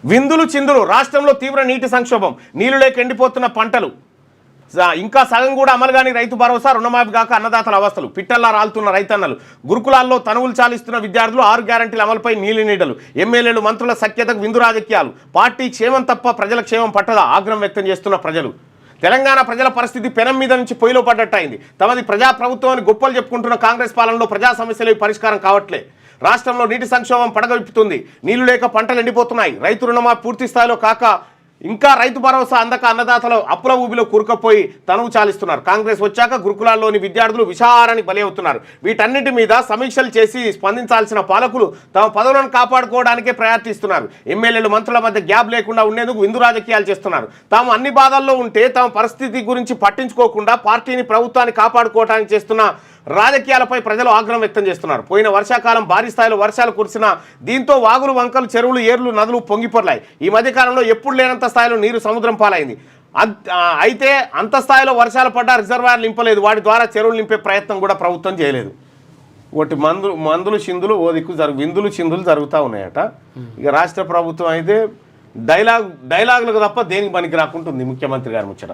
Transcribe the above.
విందులు చిందులు రాష్ట్రంలో తీవ్ర నీటి సంక్షోభం, నీళ్లు లేక ఎండిపోతున్న పంటలు, ఇంకా సగం కూడా అమలు కాని రైతు భరోసా, రుణమాఫీ కాక అన్నదాతల అవస్థలు, పిట్టల్లా రాలుతున్న రైతన్నలు, గురుకులాల్లో తనువులు చాలిస్తున్న విద్యార్థులు, 6 గ్యారంటీల అమలుపై నీలి నీడలు, ఎమ్మెల్యేలు మంత్రుల సఖ్యతకు విందు రాజకీయాలు, పార్టీ క్షేమం తప్ప ప్రజల క్షేమం పట్టదా ఆగ్రహం వ్యక్తం చేస్తున్న ప్రజలు. తెలంగాణ ప్రజల పరిస్థితి పెనం మీద నుంచి పొయ్యిలో పడ్డట్టయింది. తమది ప్రజాప్రభుత్వం అని గొప్పలు చెప్పుకుంటున్న కాంగ్రెస్ పాలనలో ప్రజా సమస్యలు పరిష్కారం కావట్లే. రాష్ట్రంలో నీటి సంక్షోభం పడగవిప్పుతుంది. నీళ్లు లేక పంటలు ఎండిపోతున్నాయి. రైతు రుణమాఫీ పూర్తి స్థాయిలో కాక ఇంకా రైతు భరోసా అందక అన్నదాతలు అప్పుల ఊబిలో కూరుకుపోయి తనువు చాలిస్తున్నారు. కాంగ్రెస్ వచ్చాక గురుకులాల్లోని విద్యార్థులు విషారానికి బలి అవుతున్నారు. వీటన్నిటి మీద సమీక్షలు చేసి స్పందించాల్సిన పాలకులు తమ పదవులను కాపాడుకోవడానికే ప్రయత్నిస్తున్నారు. ఎమ్మెల్యేలు మంత్రుల మధ్య గ్యాప్ లేకుండా ఉండేందుకు విందు రాజకీయాలు చేస్తున్నారు. తాము అన్ని బాధల్లో ఉంటే తమ పరిస్థితి గురించి పట్టించుకోకుండా పార్టీని ప్రభుత్వాన్ని కాపాడుకోవడానికి చేస్తున్న రాజకీయాలపై ప్రజలు ఆగ్రహం వ్యక్తం చేస్తున్నారు. పోయిన వర్షాకాలం భారీ స్థాయిలో వర్షాలు కురిసిన దీంతో వాగులు, వంకలు, చెరువులు, ఏర్లు, నదులు పొంగిపొర్లాయి. ఈ మధ్యకాలంలో ఎప్పుడు లేనంత స్థాయిలో నీరు సముద్రం పాలైంది. అయితే అంత స్థాయిలో వర్షాలు పడ్డా రిజర్వాయర్లు నింపలేదు. వాటి ద్వారా చెరువులు నింపే ప్రయత్నం కూడా ప్రభుత్వం చేయలేదు. ఒకటి మందులు చిందులు ఓ దిక్కు విందులు చిందులు జరుగుతూ ఉన్నాయట. ఇక రాష్ట్ర ప్రభుత్వం అయితే డైలాగులకు తప్ప దేనికి పనికి రాకుంటుంది ముఖ్యమంత్రి గారు ముచ్చట.